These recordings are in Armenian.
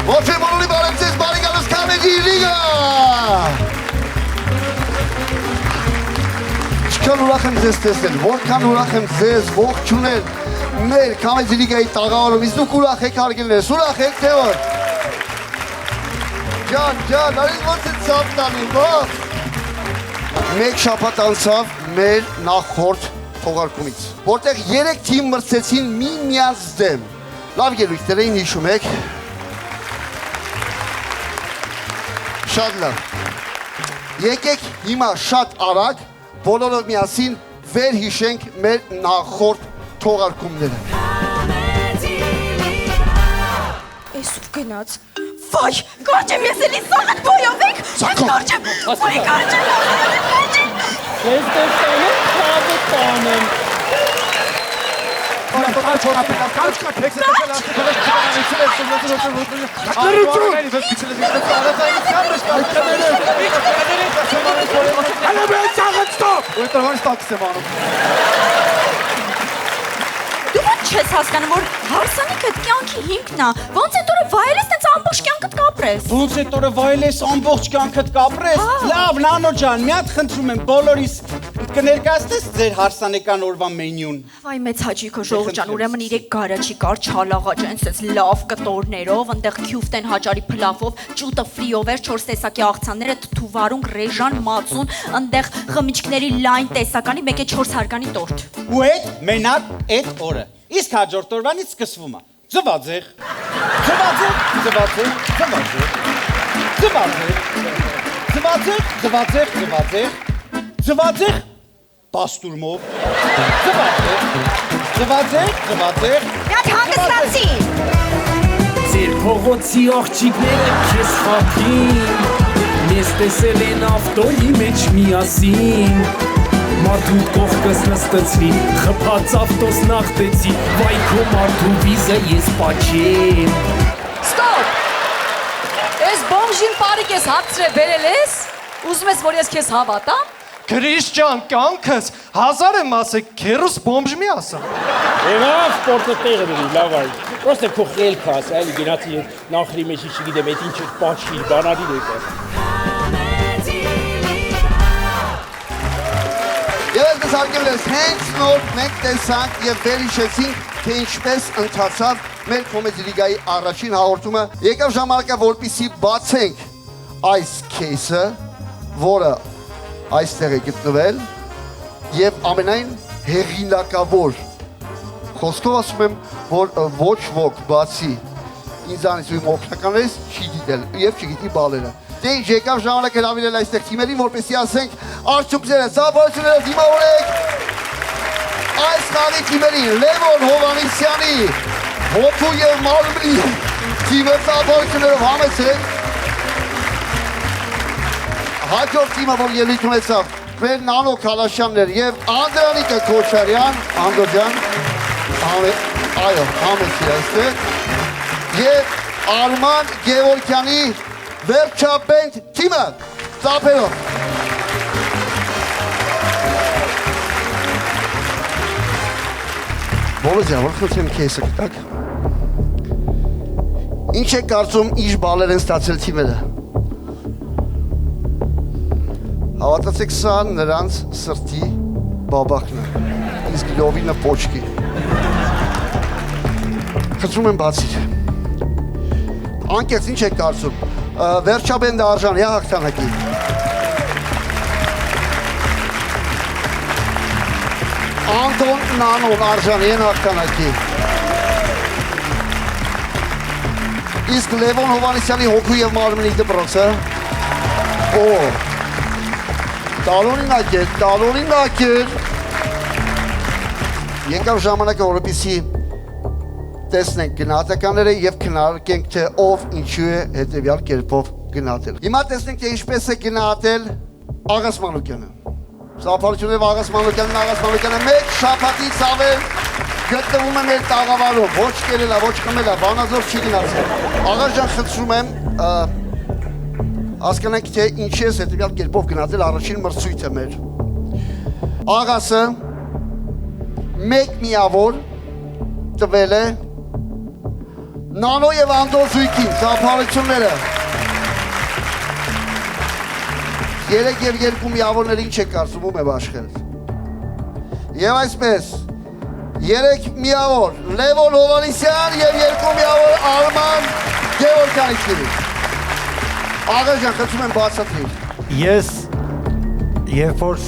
Ողջույն բոլորի բարև ձեզ, բարի գալուս Comedy Liga։ Ինչքան ուրախ եմ ձեզ տեսնել, որքան ուրախ եմ ձեզ ողջունել մեր Comedy Liga-ի տաղավարում, իսկ դուք ուրախ եք հարգելներս, ուրախ եք թե որ։ Ջան, արից ոնց է ծապ տանի, ով։ Մեկ շաբաթ անցավ մեր նախորդ թողարկումից, որտեղ 3 թիմ մրցեցին միմյանց դեմ։ Լավ գերույթներ էին, հիշում եք։ Շատ լավ։ Եկեք հիմա շատ արագ բոլորով միասին վեր հիշենք մեր նախորդ թողարկումները։ Այսուր գնաց։ Վայ, կարճեմ ես էլի սաղդ բոյով եք։ Կարճեմ, վայ, կարճեմ։ Ես տեսանում, կավը տանեմ։ Դու ոնց չես հասկանում, որ հարսանիքդ կյանքի հիմքն է, ոնց էդ օրը վայել ես տենց ամբողջ կյանքդ կապրես։ Ոնց էդ օրը վայել ես ամբողջ կյանքդ կապրես։ Լավ, նանո ջան, մի հատ խնդրում եմ, բոլորիս կներկայացնես ձեր հարսանեկան օրվա մենյուն։ Վայ մեծ հաճիկը ժողովուրդ ջան, ուրեմն իրեք գարաչի կար չալաղաճ են սենց լավ կտորներով, այնտեղ քյուֆտեն հաճարի փլավով, ճուտը ֆրիով էր, 4 տեսակի աղցանները, թթուվարուն, ռեժան, մածուն, այնտեղ խմիչքների լայն տեսականի, մեկ է 4 հարկանի տորտ։ Ու այդ մենակ այդ օրը։ Իսկ հաջորդ օրվանից սկսվում է։ Ձվածեղ, ձվածեղ, պաստուրմով, ձվածեղ։ Միատ հանգստացի։ Ձեր փողոցի աղջիկները քեզ խափին, մեզ տեսել են ավտոյի մեջ միասին, մարդու կողքս նստեցրի, խփած ավտոս նախտեցի, վայ քո մարդու վիզը ես պաչեմ։ Ստոպ, ես բոմժին պարիք ես հացրե բերել ես, ուզում ես, որ ես քեզ հավատամ։ Գրիշ ջան, կյանքս, 1000 եմ ասեք, քերուս բոմժ մի ասա։ Եվ սպորտը տեղը դրի, լավ այլ։ Պրոստը քո խելքը ասա, այլ գնացի նախրի մեջ չգիտեմ, այդ ինչ պաչի, բանալի դեկը։ Եվ ես հարգելես, հենց նոր մենք տեսանք և վերհիշեցինք, թե ինչպես ընթացավ մեր Comedy Liga-ի առաջին հաղորդումը։ Եկավ ժամանակը, որպեսզի բացենք այս кейսը, որը այստեղ է գտնվել և ամենայն հեղինակավոր խոսքով ասում եմ, որ ոչ ոք բացի ինձանից ու իմ օգնականներից չի դիտել և չգիտի բալերը։ Դե ինչ եկավ ժամանակ հրավիրել այստեղ թիմերին, որպեսզի ասենք արդյունքները, ծափարությունները դիմավորեք այս խաղի թիմերին, Լևոն Հովհաննիսյանի հոգու և մարմնի թիմը ծափարություններով համեցեք։ Հաջորդ թիմը, որ ելույթ ունեցավ, մեր Նանո Քալաշյաններ և Անդրանիկը Քոչարյան, Անդո ջան, այո, համեցի այստեղ, և Արման Գևորգյանի վերջապենդ թիմը, ծափերով։ Բոլոր ջան, որ խնդրեմ քեյսը կտակ։ Ինչ է կարծում ինչ բալեր են ստացել թիմերը։ Հավատացեք սա նրանց սրտի բաբախն է, իսկ լովինը պոչկի։ Խնդրում եմ բացիր։ Անկեղծ ինչ եք կարծում, վերջաբենդը արժան է հաղթանակի։ Անտոն Նանոն արժան են հաղթանակի։ Իսկ Լևոն Հովհաննիսյանի հոգու և մարմնի դպրոցը, Տալոնինակ էր։ Եկավ ժամանակը, որպեսզի տեսնենք գնահատականները և քննարկենք, թե ով ինչու է հետևյալ կերպով գնահատել։ Հիմա տեսնենք, թե ինչպես է գնահատել Աղաս Մանուկյանը։ Ծափարություններով Աղաս Մանուկյանը մեկ շաբաթից ավել գտնվում է մեր տաղավարում, ոչ կերելա, ոչ խմելա, բանազոր չի գնացել։ Աղաս ջան, խնդրում եմ, հասկանանք, թե ինչ ես հետևյալ կերպով գնացել առաջին մրցույթը մեր։ Աղասը մեկ միավոր տվել է Նանո եւ Անդո զույգին, ծափարությունները։ 3 եւ 2 միավորներ ինչ է կարծում ում է աշխել։ Եվ այսպես 3 միավոր Լևոն Հովանեսյան եւ 2 միավոր Արման Գևորգյանի թիմից։ Աղաջան, խնդրում եմ բացատրիր։ Ես երբ որ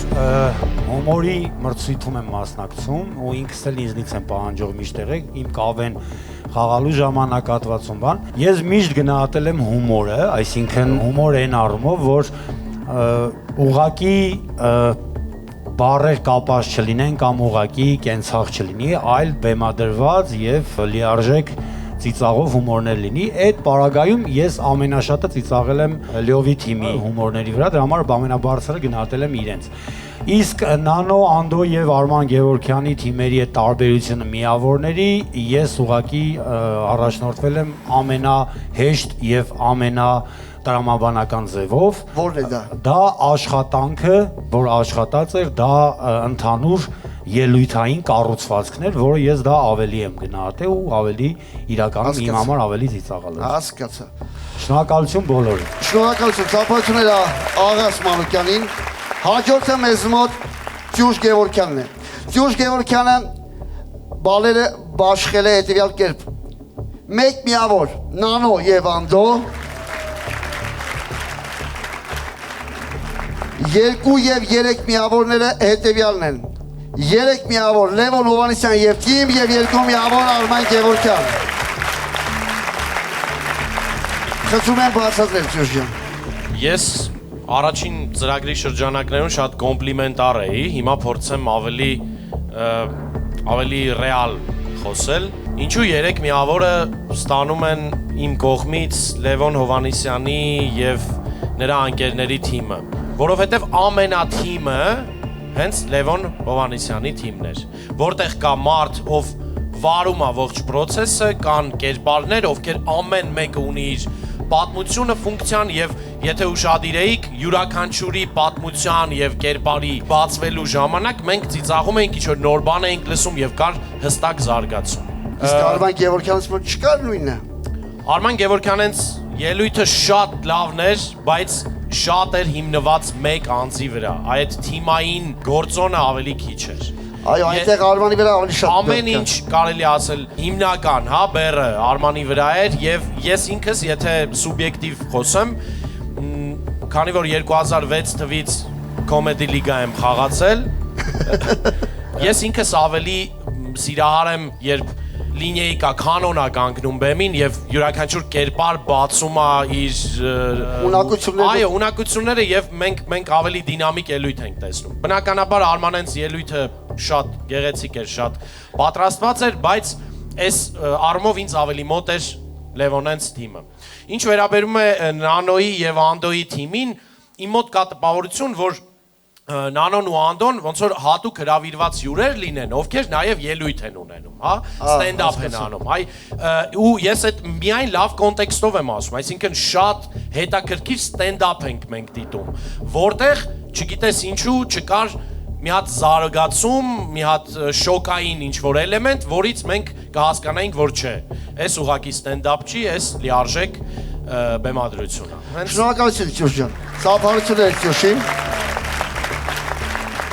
հումորի մրցույթում եմ մասնակցում ու ինքս էլ ինձնից եմ պահանջող միշտ եղեք իմ կավեն խաղալու ժամանակահատվածում բան, ես միշտ գնահատել եմ հումորը, այսինքն հումոր այն առումով, որ ուղղակի բառեր կապած չլինեն կամ ուղղակի կենցաղ չլինի, այլ բեմադրված եւ լիարժեք ծիծաղով հումորներ լինի։ Այդ պարագայում ես ամենաշատը ծիծաղել եմ Լյովի թիմի հումորների վրա, դրա համար ամենաբարձրը գնահատել եմ իրենց։ Իսկ Նանո, Անդո եւ Արման Գևորգյանի թիմերի այդ տարբերությունը միավորների ես ուղղակի առաջնորդվել եմ ամենահեշտ եւ ամենատրամաբանական ձևով։ Որն է դա։ Դա աշխատանքը, որ աշխատած էր, դա ընդհանուր ելույթային կառուցվածքն էր, որը ես դա ավելի եմ գնահատել ու ավելի իրականում իմ համար ավելի ծիծաղալ էր։ Հասկացա։ Շնորհակալություն բոլորին։ Շնորհակալություն, ծափացումները Աղաս Մանուկյանին։ Հաջորդը մեզ մոտ Տյուժ Գևորգյանն է։ Տյուժ Գևորգյանը բալերը բաշխել է հետևյալ կերպ։ 1 միավոր Նանո եւ Անդո, 2 եւ 3 միավորները հետևյալն են։ 3 միավոր Լևոն Հովանեսյան եւ թիմ եւ 2 միավոր Արման Գևորգյան։ Խնդրում եմ բացատրել Տյուժ ջան։ Ես առաջին ծրագրի շրջանակներում շատ կոմպլիմենտար էի, հիմա փորձեմ ավելի ռեալ խոսել։ Ինչու 3 միավորը ստանում են իմ կողմից Լևոն Հովանեսյանի եւ նրա ընկերների թիմը, որովհետեւ ամենաթիմը հենց Լևոն Հովանեսյանի թիմն էր, որտեղ կա մարդ, ով վարում է ողջ process-ը, կան կերպարներ, ովքեր ամեն մեկը ունի իր պատմությունը, ֆունկցիան եւ եթե ուշադիր եք յուրաքանչյուրի պատմության եւ կերպարի բացվելու ժամանակ մենք ծիծաղում ենք, ինչ-որ նոր բան ենք լսում եւ կար հստակ զարգացում։ Իսկ Արման Գևորգյանից մոտ չկար նույնը։ Արման Գևորգյանից ելույթը շատ լավն էր, բայց շատ էր հիմնված մեկ անձի վրա, այդ թիմային գործոնը ավելի քիչ էր։ Այո, այնտեղ Արմանի վրա ավելի շատ ամեն ինչ կարելի ասել հիմնական, հա, բեռը Արմանի վրա էր եւ ես ինքս, եթե սուբյեկտիվ խոսեմ, քանի որ 2006 թվից Comedy Liga եմ խաղացել, ես ինքս ավելի սիրահար եմ, երբ լինեիկա կանոնա կանգնում բեմին եւ յուրաքանչյուր կերպար բացում է իր ունակությունները։ Այո, ունակությունները եւ մենք ավելի դինամիկ ելույթ ենք տեսնում։ Բնականաբար Արմանենց ելույթը շատ գեղեցիկ էր, շատ պատրաստված էր, բայց այս առումով ինձ ավելի մոտ էր Լևոնենց թիմը։ Ինչ վերաբերում է Նանոյի եւ Անդոյի թիմին, իմ մոտ կա տպավորություն, որ Նանոն ու Անդոն ոնց որ հատուկ հրավիրված հյուրեր լինեն, ովքեր նաև ելույթ են ունենում, հա, ստենդափ են անում, այ ու ես այդ միայն լավ կոնտեքստով եմ ասում, այսինքն շատ հետաքրքիր ստենդափ ենք մենք դիտում, որտեղ չգիտես ինչու չկար մի հատ զարգացում, մի հատ շոկային ինչ-որ էլեմենտ, որից մենք կհասկանայինք, որ չէ, այս ուղղակի ստենդափ չի, այս լիարժեք բեմադրություն է։ Շնորհակալություն Տյուժ ջան։ Ծափարություններ Տյուժին։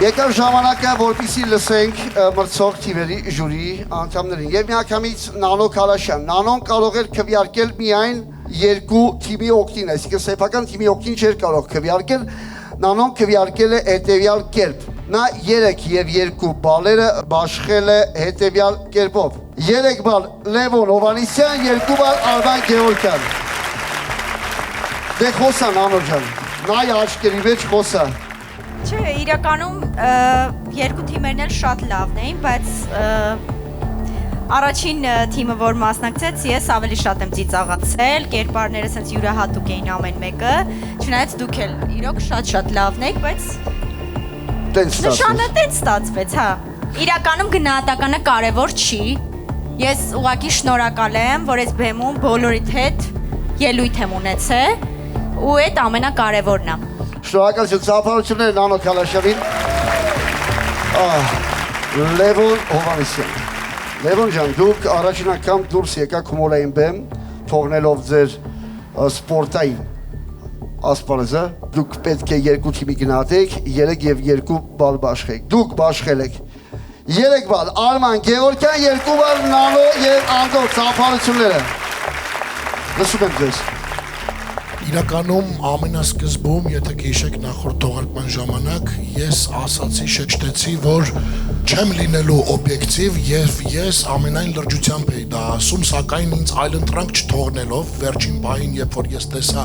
Եկավ ժամանակը, որպեսզի լսենք մրցող թիմերի ժյուրի անդամներին։ Եվ միանգամից Նանո Քալաշյան։ Նանոն կարող էր քվեարկել միայն 2 թիմի օգտին, այսինքն սեփական թիմի օգտին չէր կարող քվեարկել։ Նանոն քվեարկել է հետևյալ կերպ։ Նա 3 եւ 2 բալերը բաշխել է հետևյալ կերպով։ 3 բալ Լևոն Հովանեսյան, 2 բալ Արման Գևորգյան։ Դե խոսա Նանո ջան։ Նայ աչքերի մեջ խոսա։ Չէ, իրականում երկու թիմերն էլ շատ լավն էին, բայց առաջին թիմը, որ մասնակցեց, ես ավելի շատ եմ ծիծաղացել, կերպարները սենց յուրահատուկ էին ամեն մեկը, չնայած դուք էլ իրոք շատ լավն եք, բայց նշանը տենց ստացվեց, հա։ Իրականում գնահատականը կարևոր չի, ես ուղղակի շնորհակալ եմ, որ այս բեմում բոլորիդ հետ ելույթ եմ ունեցել ու այդ ամենակարևորն է։ Շնորհակալություն ծափարությունները Նանո Քալաշյանին։ Լևոն Հովանեսյան։ Լևոն ջան, դուք առաջին անգամ դուրս եկաք հումորային բեմ, թողնելով ձեր սպորտային ասպարեզը, դուք պետք է 2 թիմի գնացեք, 3 եւ 2 բալ բաշխեք։ Դուք բաշխել եք 3 բալ, Արման Գևորգյան, 2 բալ Նանո եւ Անդո ծափարությունները։ Լսում եմ ձեզ։ Իրականում ամենասկզբում, եթե գիշեք նախորդ թողարկման ժամանակ, ես ասացի, շեշտեցի, որ չեմ լինելու օբյեկտիվ եւ ես ամենայն լրջությամբ էի դա ասում, սակայն ինձ այլընտրանք չթողնելով, վերջին պահին, երբ որ ես տեսա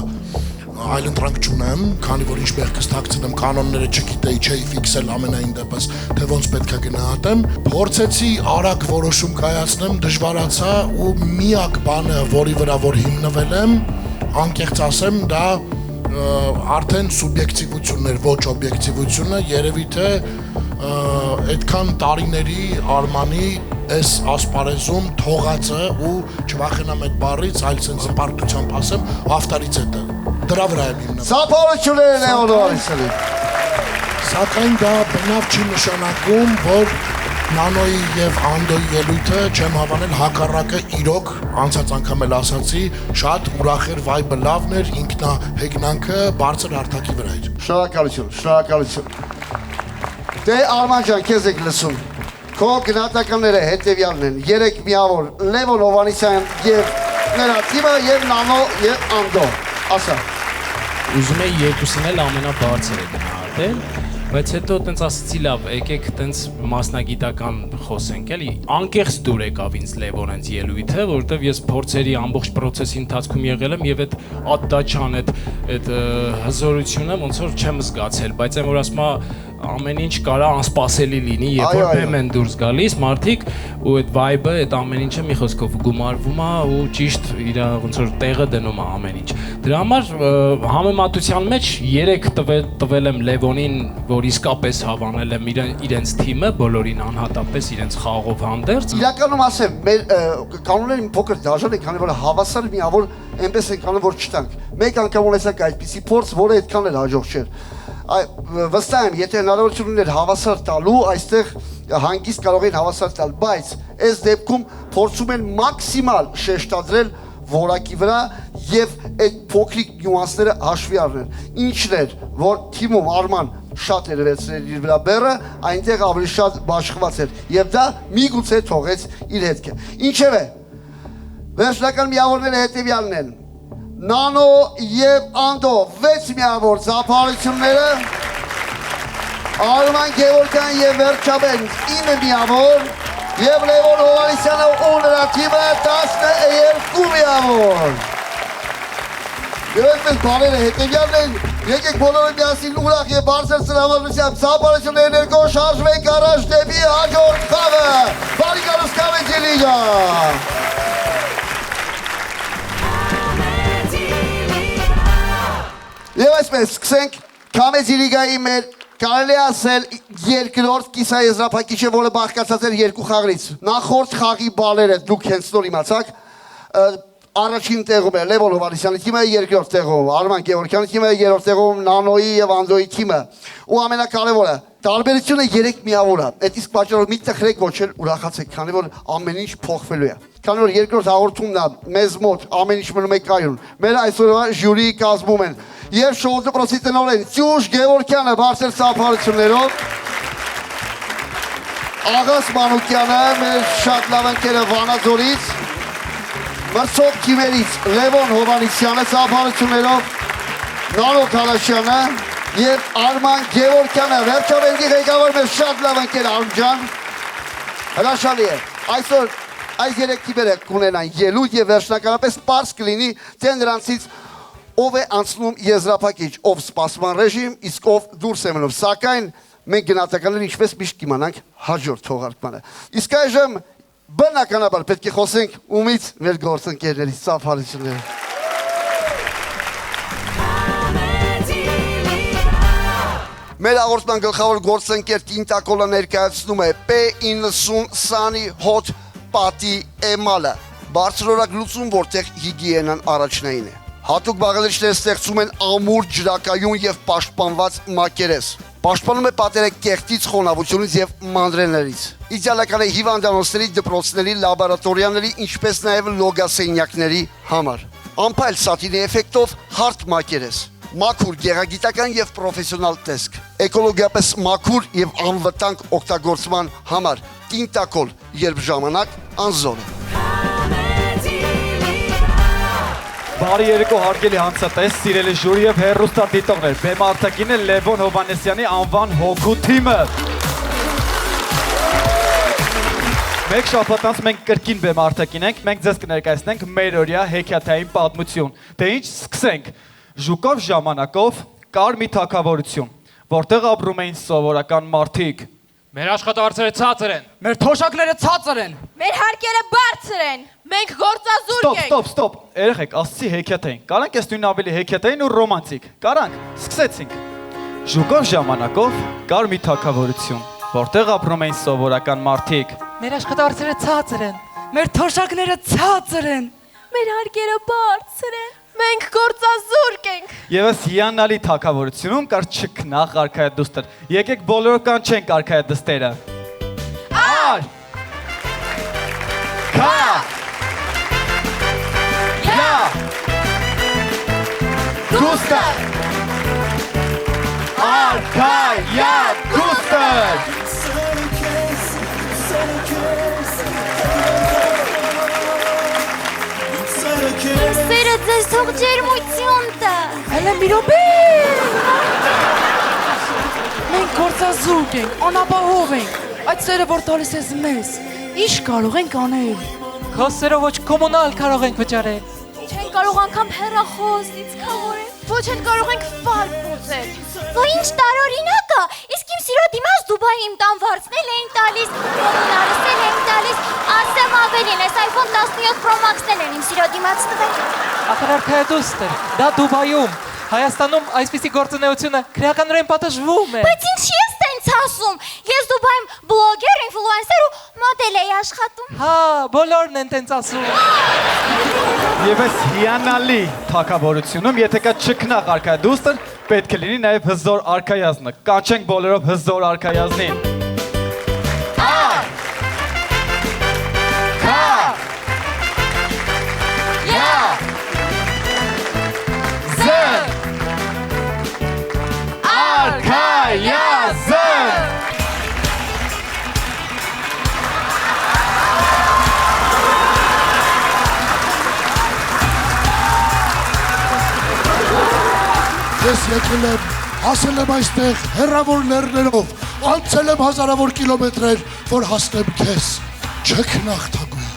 այլընտրանք չունեմ, քանի որ ինչ մեղքս թաքցնեմ, կանոնները չգիտեի, չէի ֆիքսել ամենայն դեպս, թե ոնց պետք է գնահատեմ, փորձեցի արագ որոշում կայացնեմ, դժվարացա ու միակ բանը, որի վրա որ հիմնվել եմ, անկեղծ ասեմ, դա արդեն սուբյեկտիվությունն էր, ոչ օբյեկտիվությունը, երևի թե այդքան տարիների Արմանի այս ասպարեզում թողածը ու չվախենամ այդ բառից, այլ սենց զպարտությամբ ասեմ, ավտարիցետը, դրա վրա եմ հիմնվում։ Ծափարությունները Լևոն Հովհաննիսյանի։ Սակայն դա բնավ չի նշանակում, որ Նանոյի եւ Անդոյի ելույթը չեմ հավանել հակառակը իրոք անցած անգամ էլ ասացի շատ ուրախ էր վայբը լավն էր ինքնահեգնանքը բարձր հարթակի վրա էր Շնորհակալություն, շնորհակալություն։ Դե Արման ջան, քեզ եք լսում։ Քո գնահատականները հետևյալն են. 3 միավոր Լևոն Հովհաննիսյան եւ նրա թիմը եւ Նանո եւ Անդո։ Ասա։ Ուզում եի երկուսին էլ ամենաբարձրը գնահատել, բայց հետո տենց ասացի լավ, եկեք տենց մասնագիտական խոսենք, էլի անկեղծ դուր եկավ ինձ Լևոն հենց ելույթը, որովհետև ես փորձերի ամբողջ process-ի ընթացքում եղել եմ եւ այդ դաչան, այդ հզորությունը ոնց որ չեմ զգացել, բայց այն որ ասма ամեն ինչ կարա անսպասելի լինի, երբ որ բեմ են դուրս գալիս մարդիկ ու այդ vibe-ը, այդ ամեն ինչը մի խոսքով գումարվում է ու ճիշտ իր ոնց որ տեղը դնում է ամեն ինչ։ Դրա համար համեմատության մեջ 3 տվել եմ Լևոնին, որ իսկապես հավանել եմ իրենց թիմը, բոլորին անհատապես իրենց խաղով հանդերձ։ Իրականում ասեմ, մեր կանոնները մի փոքր դաժան են, քանի որ հավասար միավոր այնպես են կանոն, որ չտանք։ Մեկ անգամ ունեցանք այդպիսի փորձ, որը այդքան էլ հաջող չէր։ Վստահ եմ, եթե հնարավորություն ուներ հավասար տալու, այստեղ հանգիստ կարող են հավասար տալ, բայց այս դեպքում փորձում են մաքսիմալ շեշտադրել որակի վրա եւ այդ փոքրիկ նյուանսները հաշվի առնել։ Ինչն էր, որ թիմում Արման շատ էր վերցրել իր վրա բեռը, այնտեղ ավելի շատ բաշխված էր եւ դա միգուցե թողեց իր հետքը։ Ինչևէ, վերջնական միավորները հետեւյալն են. Նանո եւ Անդո 6 միավոր ծափարությունները, Արման Գևորգյան եւ վերջաբեն 9 միավոր եւ Լևոն Հովհաննիսյանը ու նրա թիմը 12 միավոր։ Եվ այդպես բաները հետեւյալն են, եկեք բոլորը միասին ուրախ եւ բարձր սրամարությամբ ծափարությունները ներկո շարժվենք առաջ դեպի հաջորդ խաղը։ Բարի գալուս Կամեջի լիգա։ Եվ այսպես, սկսենք Կամեջի լիգայի մեր կարելի ասել երկրորդ կիսաեզրափակիչը, որը բաղկացած էր 2 խաղից։ Նախորդ խաղի բալերը դուք հենց նոր իմացաք, առաջին տեղում էր Լևոն Հովհաննիսյանի թիմը, երկրորդ տեղում Արման Գևորգյանի թիմը, երրորդ տեղում Նանոյի եւ Անդոյի թիմը։ Ու ամենակարևորը, տարբերությունը 3 միավոր է։ Այդ իսկ պատճառով մի տխրեք ոչ էլ ուրախացեք, քանի որ ամեն ինչ փոխվելու է։ Քանի որ երկրորդ հաղորդումն է մեզ մոտ ամեն ինչ մնում է կայուն։ Մեր այսօրվա ժյուրիի կազմում են եւ շոու դպրոցի տնօրեն Սյուժ Գևորգյանը բարձր ծափարություններով, Աղաս Մանուկյանը, մեր շատ լավ ընկերը Վանաձորից, մրցող թիմերից Լևոն Հովհաննիսյանը ծափարություններով, Նանո Թալաշյանը եւ Արման Գևորգյանը, վերջաբենդի ղեկավար մեր շատ լավ ընկեր Արմ ջան։ Հրաշալի է։ Այսօր այս 3 թիմերը կունենան ելույթ եւ վերջնականապես պարզ կլինի, թե նրանցից ով է անցնում եզրափակիչ, ով սպասման ռեժիմ, իսկ ով դուրս է մնում։ Սակայն մենք գնահատականները ինչպես միշտ կիմանանք հաջորդ թողարկմանը։ Իսկ այժմ բնականաբար պետք է խոսենք ումից մեր գործընկերներից ծափարությունները։ Մեր հաղորդման գլխավոր գործընկեր Տինտակոլը ներկայացնում է P90 Sunny Hot պատի էմալը, բարձրորակ լուծում, որտեղ հիգիենան առաջնային է։ Հատուկ բաղադրիչները ստեղծում են ամուր, ջրակայուն եւ պաշտպանված մակերես։ Պաշտպանում է պատերը կեղտից, խոնավությունից եւ մանրեներից։ Իդեալական է հիվանդանոցների, դպրոցների, լաբորատորիաների, ինչպես նաեւ լոգասենյակների համար։ Անփայլ սատինի էֆեկտով հարթ մակերես։ Մաքուր գեղագիտական եւ պրոֆեսիոնալ տեսք։ Էկոլոգիապես մաքուր եւ անվտանգ օգտագործման համար։ Տինտակոլ, երբ ժամանակ անզոր է։ Բարի երեկո հարգելի հանցատես, սիրելի ժյուրի եւ հեռուստադիտողներ, բեմ արտաքին է Լևոն Հովհաննեսյանի անվան հոգու թիմը։ Մեկ շաբաթ անց մենք կրկին բեմ արտաքին ենք, մենք ձեզ կներկայացնենք մեր օրյա հեքիաթային պատմություն։ Դե ինչ, սկսենք։ Ժուկով ժամանակով կար մի թագավորություն, որտեղ ապրում էին սովորական մարդիկ։ Մեր աշխատավարձերը ցածր են։ Մեր թոշակները ցածր են։ Մեր հարկերը բարձր են։ Մենք գործազուրկ ենք։ Ստոպ, երեխեք, ասացի հեքիաթային։ Կարանք ես նույն ավելի հեքիաթային ու ռոմանտիկ։ Կարանք, սկսեցինք։ Ժուկով ժամանակով կար մի թագավորություն, որտեղ ապրում էին սովորական մարդիկ։ Մեր աշխատավարձերը ցածր են։ Մեր թոշակները ցածր են։ Մեր հարկերը բարձր են։ Մենք գործազուրկ ենք։ Եվ այս հիանալի թագավորությունում կար չքնաղ արքայադուստր։ Եկեք բոլորը կանչենք արքայադստերը։ Ար! Քա! Յա! Դուստր! Արքայադուստր! Սերը ձեզ թող ջերմություն տա։ Հələ մի րոպե։ Մենք գործազուրկ ենք, անապահով ենք։ Այդ սերը որ տալիս ես մեզ, ինչ կարող ենք անել։ Քո սերը ոչ կոմունալ կարող ենք վճարել։ Չեն կարող անգամ հեռախոս լիցքավորել։ Ոչ էլ կարող ենք ֆարկ փոխել։ Ո ինչ տարօրինակ է։ Իսկ իմ սիրո դիմաց Դուբայի իմ տան վարձնել էին տալիս, կոմունալսել էին տալիս, ասեմ ավելին, այս iPhone 17 Pro Max-ն են իմ սիրո դիմաց տվել։ Ախրարքայադուստր, դա Դուբայում, Հայաստանում այսպիսի գործունեությունը քրեականորեն պատժվում է։ Բայց ինչի ես տենց ասում։ Ես Դուբայում բլոգեր, ինֆլուենսեր ու մոդել էի աշխատում։ Հա, բոլորն են տենց ասում։ Եվ այս հիանալի թագավորությունում, եթե կա չքնաղ արքայադուստր, պետք է լինի նաև հզոր արքայազնը։ Կանչենք բոլորով հզոր արքայազնին։ Ար! Քա! Յա! Զ! Արքայազն! Ես եկել եմ, հասել եմ այստեղ հեռավոր լեռներով, անցել եմ հազարավոր կիլոմետրեր, որ հասնեմ քեզ, չքնաղ թագուհի։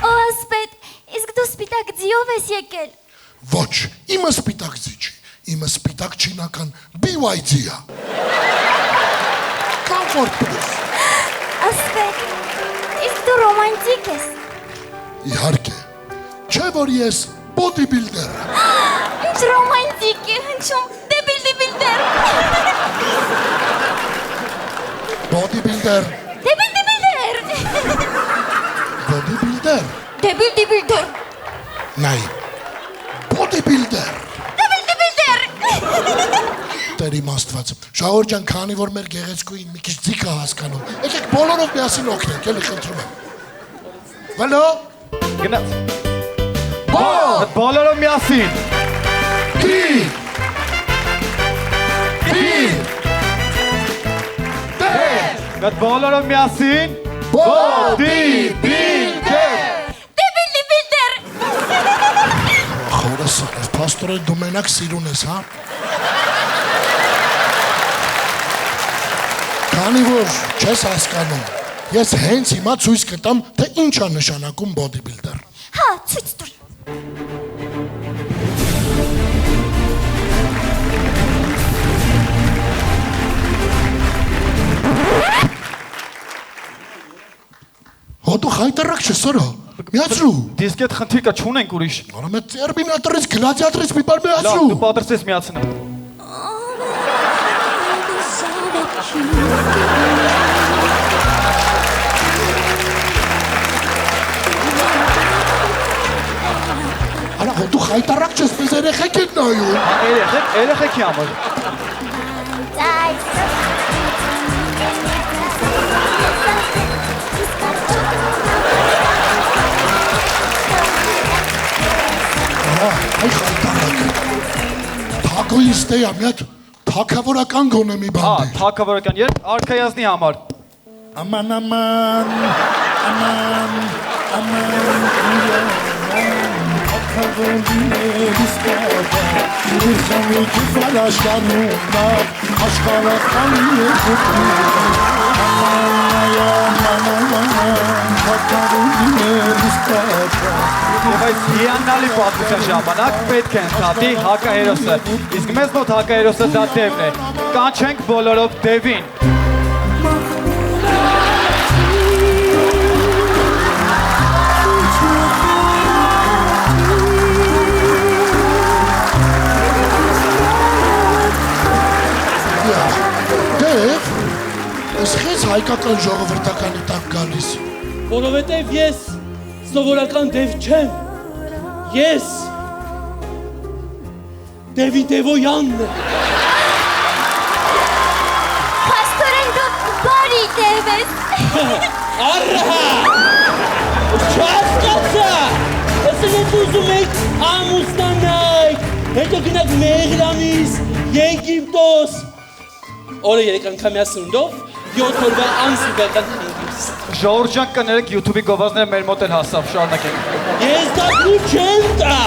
Օ, ասպետ, իսկ դու սպիտակ ձիով ես եկել։ Ոչ, իմը սպիտակ ձի չի, իմը սպիտակ չինական BYD-ը։ Comfort Plus։ Ասպետ, իսկ դու ռոմանտիկ ես։ Իհարկե, չէ որ ես bodybuilder եմ։ Ինչ ռոմանտիկ է, հնչում, դեբիլդիբիլդեր։ Bodybuilder, Դեբիլդիբիլդեր։ bodybuilder, Դեբիլդիբիլդեր։ նայ, bodybuilder։ Դեբիլդիբիլդեր։ Տեր իմ Աստված, Շահոր ջան, քանի որ մեր գեղեցկուին մի քիչ ձիգ է հասկանում, եկեք բոլորով միասին օգնենք, էլի խնդրում եմ։ Վալո։ Գնաց։ Բոլորով միասին։ Դի։ Դե։ Բոլորով միասին։ Bodybuilder։ Դեբիլդիբիլդեր։ Խորս, պաստորեն դու մենակ սիրուն ես, հա։ Քանի որ չես հասկանում, ես հենց հիմա ցույց կտամ, թե ինչ է նշանակում bodybuilder։ Հա, ցույց տուր։ Հոտու խայտարակ չես սորա, միացրու։ Դիսկետ խնդիր կա, չունենք ուրիշ։ Արամ է տերմինատրից, գլադիատրից մի բար Լավ, միացրու։ դու պատրաստես միացնեմ։ Արա հոտու խայտարակ չես մեզ երեխեք են նայում։ Երեխեքի համար։ Ծայս։ Այ խայտարակ։ Թագոյից դեյա մի հատ թագավորական գոնե մի բան դեր։ Թագավորական երբ արքայազնի համար։ Աման, աման, աման, Եվ այս հիանալի պատմության ժամանակ պետք է ընդհատի հակահերոսը, իսկ մեզ մոտ հակահերոսը դա Դևն է, կանչենք բոլորով Դևին։ Դև, ես խեց հայկական ժողովրդականի տակ գալիս։ Որովհետև ես սովորական դև չեմ։ Ես Դևի Դևոյանն եմ։ Պաստորեն դու բարի Դև ես։ Առհա։ Չասկացա։ Ասել եք ուզում եք ամուսնանայք, հետո գնաք Մեղրամիս, Եգիպտոս։ Օրը 3 անգամյա սննդով 7 օրվա անսուգական հանգիստ։ Ժողովուրդ ջան կներեք YouTube-ի գովազները մեր մոտ էլ հասավ, շարունակենք։ Ես դա դու չեմ տա։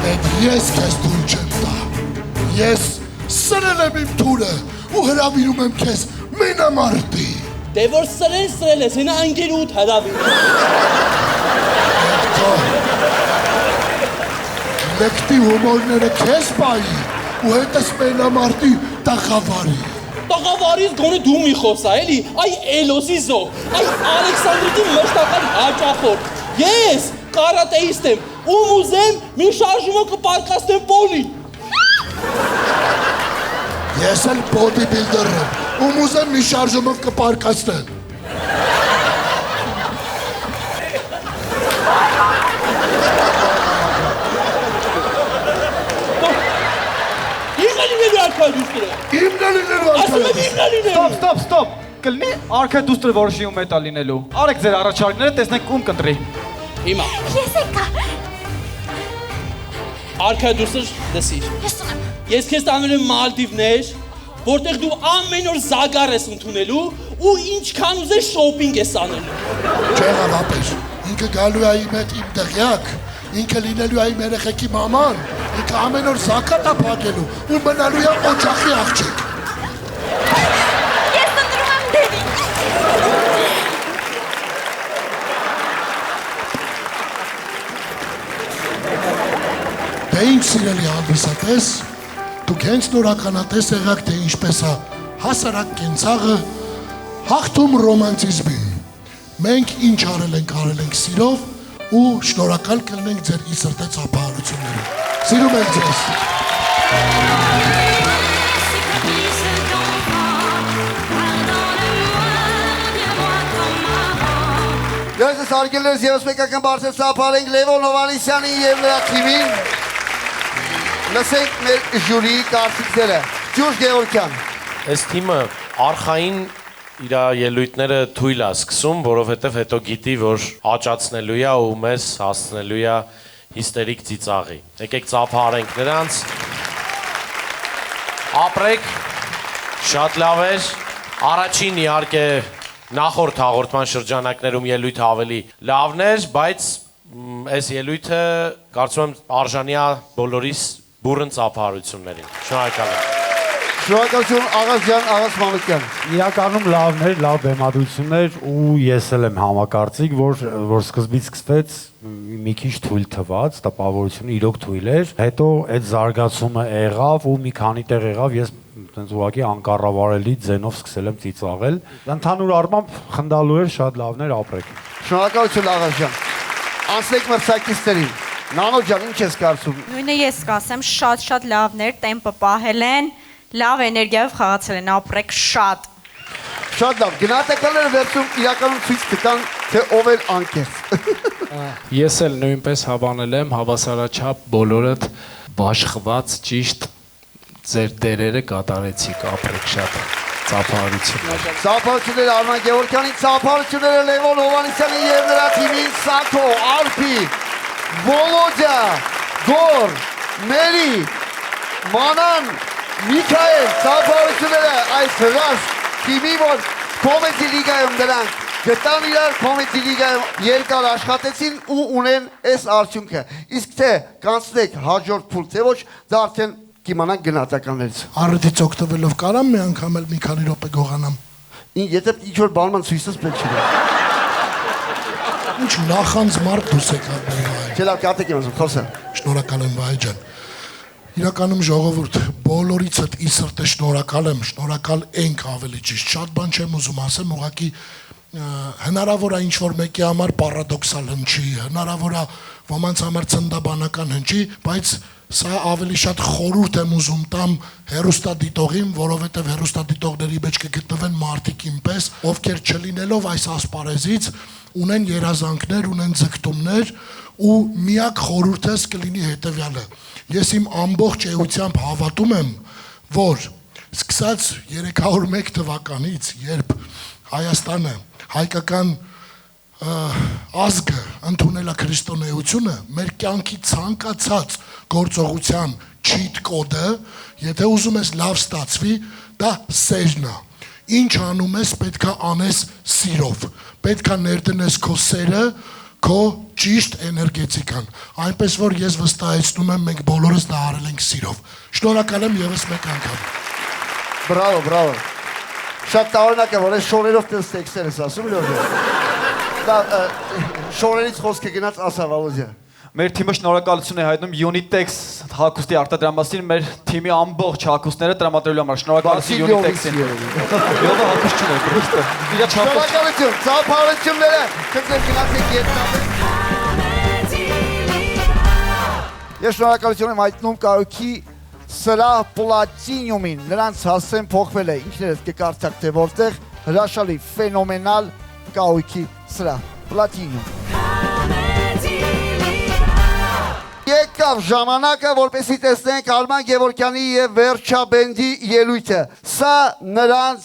Այդ ես քեզ դու չեմ տա։ Ես սրել եմ իմ թուրը ու հրավիրում եմ քեզ մենամարտի։ Դե որ սրել ես, հենա անգերուտ հրավիր։ Լեկտի հումորները քեզ բայի ու հետս մենամարտի տախավարի։ Տաղավարից գոնե դու մի խոսա, էլի, այ Էլոսի զո, այ Ալեքսանդրիկի մշտական հաճախորդ, ես կարատեիստ եմ, ում ուզեմ մի շարժումը կպարկաստեմ պոլին։ Ես էլ բոդիբիլդեր եմ, ում ուզեմ մի շարժումով կպարկաստեմ։ Իմն է լինելու արքայադուստրը։ Ստոպ, կլինի արքայադուստրը որոշի ում է տա լինելու։ Արեք ձեր առաջարկները, տեսնենք ում կընտրի։ Հիմա։ Ես եկա։ Արքայադուստր դեսիր։ Ես ունեմ։ Ես քեզ տանել եմ Մալդիվներ, որտեղ դու ամեն օր զագար ես ընդունելու ու ինչքան ուզես շոփինգ ես անելու։ Չեղավապեր, ինքը գալու է իմ հետ իմ դղյակ, ինքը լինելու է իմ երեխեքի մաման, ինքը ամեն օր զակատ է փակելու ու մնալու է օջախի աղջիկ։ Ես ընտրում եմ Դևին։ Դե ինչ սիրելի հանդիսատես, դուք հենց նորականատես եղաք, թե ինչպես է հասարակ կենցաղը հաղթում ռոմանտիզմին։ Մենք ինչ արել ենք սիրով ու շնորհակալ կլինենք ձեր ի սրտե ծափահարություններում։ Սիրում ենք ձեզ։ Ես արգելերս եվս մեկական բարձր ծափարենք Լևոն Հովանեսյանին և նրա թիմին։ Լսենք մեր ժյուրիի կարծիքները։ Ջուրջ Գևորգյան։ Այս թիմը արխային իր ելույթները թույլ է սկսում, որովհետև հետո գիտի, որ աճացնելու է ու մեզ հասցնելու է հիստերիկ ծիծաղի։ Եկեք ծափահարենք նրանց։ Ապրեք, շատ լավ էր։ Առաջին իհարկե նախորդ հաղորդման շրջանակներում ելույթը ավելի լավն էր, բայց այս ելույթը կարծում եմ արժանի է բոլորիս բուրըն ծափահարություններին։ Շնորհակալ եմ։ Շնորհակալություն Աղաս ջան, Աղաս Մանուկյան։ Իրականում լավներ, լավ բեմադրություններ ու ես էլ եմ համակարծիք, որ սկզբից սկսվեց մի քիչ թույլ թված, տպավորությունը իրոք թույլ էր, հետո այդ զարգացումը եղավ ու մի քանի տեղ եղավ, ես տենց ուղղակի անկառավարելի ձենով սկսել եմ ծիծաղել։ Ընդհանուր առմամբ խնդալու էր, շատ լավներ, ապրեք։ Շնորհակալություն Աղաս ջան։ Անցնենք մրցակիցներին։ Նանո ջան, ինչ ես կարծում։ Նույնը ես կասեմ, շատ լավներ, տեմպը պահել են, լավ էներգիայով խաղացել են, ապրեք շատ։ Շատ լավ, գնահատականները վերցում իրականում ցույց կտան, թե ով էր անկեղծ։ Ես էլ նույնպես հավանել եմ, հավասարաչափ բոլորդ բաշխված ճիշտ ձեր դերերը կատարեցիք, ապրեք շատ։ Ծափահարություններ։ Ծափահարությունները Արման Գևորգյանին, ծափահարությունները Լևոն Հովանեսյանին և նրա թիմին, Սաթո, Արփի, Վոլոդյա, Գոր, Մերի, Մանան, Միքայել, ծափարությունները այս հրաշ թիմի, որ Comedy Liga-ում դրանք գտան իրար Comedy Liga-ում երկար աշխատեցին ու ունեն այս արդյունքը։ Իսկ թե կանցնեք հաջորդ փուլ, թե ոչ, դա արդեն կիմանանք գնահատականներից։ Առիթից օգտվելով կարամ մի անգամ էլ մի քանի րոպե գողանամ։ Եթե ինչ-որ բանման ցույցս պետք չի։ Ինչ նախանձ մարդ դուս եկավ բերում։ Չէ, լավ, կատեք եմ ասում, խոսեմ։ Շնորհակալ եմ Վահե ջան։ Իրականում ժողովուրդ, բոլորիցդ ի սրտե շնորհակալ եմ, շնորհակալ ենք ավելի ճիշտ։ Շատ բան չեմ ուզում ասեմ, ուղղակի հնարավոր է ինչ-որ մեկի համար պարադոքսալ հնչի, հնարավոր է ոմանց համար ցնդաբանական հնչի, բայց սա ավելի շատ խորհուրդ եմ ուզում տամ հերոստադիտողին, որովհետև հերոստադիտողների մեջ կգտնվեն մարդիկ ինպես, ովքեր չլինելով այս ասպարեզից ունեն երազանքներ, ունեն ձգտումներ ու միակ խորհուրդս կլինի հետևյալը։ Ես իմ ամբողջ էությամբ հավատում եմ, որ սկսած 301 թվականից, երբ Հայաստանը հայկական ազգը ընդունել է քրիստոնեությունը, մեր կյանքի ցանկացած գործողության cheat կոդը, եթե ուզում ես լավ ստացվի, դա սերն է։ Ինչ անում ես, պետքա անես սիրով։ Պետքա ներդնես քո սերը, քո ճիշտ էներգետիկան։ Այնպես որ ես վստահեցնում եմ, մենք բոլորս դա արել ենք սիրով։ Շնորհակալ եմ եւս մեկ անգամ։ Բրավո, բրավո։ Շատ տարօրինակ է, որ այս շորերով տես տեքստեր ես ասում, շորերից խոսքը գնաց ասա Վալոզյան։ Մեր թիմը շնորհակալություն է հայտնում Unitex հագուստի արտադրամասին, մեր թիմի ամբողջ հագուստները տրամադրելու համար շնորհակալություն Unitex-ին։ Յովը հագուստ չունի, բրուստը։ Իրա չափով։ Շնորհակալություն, ծափարությունները, քննեք գնացեք ետնաբեր։ Ես շնորհակալություն եմ հայտնում կայքի սրա պլատինյումին, նրանց հասցեն փոխվել է, ինչներս կկարծակ թե որտեղ, հրաշալի, ֆենոմենալ կայքի սրա, պլատինյում։ Եկավ ժամանակը, որպեսի տեսնենք Արման Գևորգյանի և Վերջաբենդի ելույթը։ Սա նրանց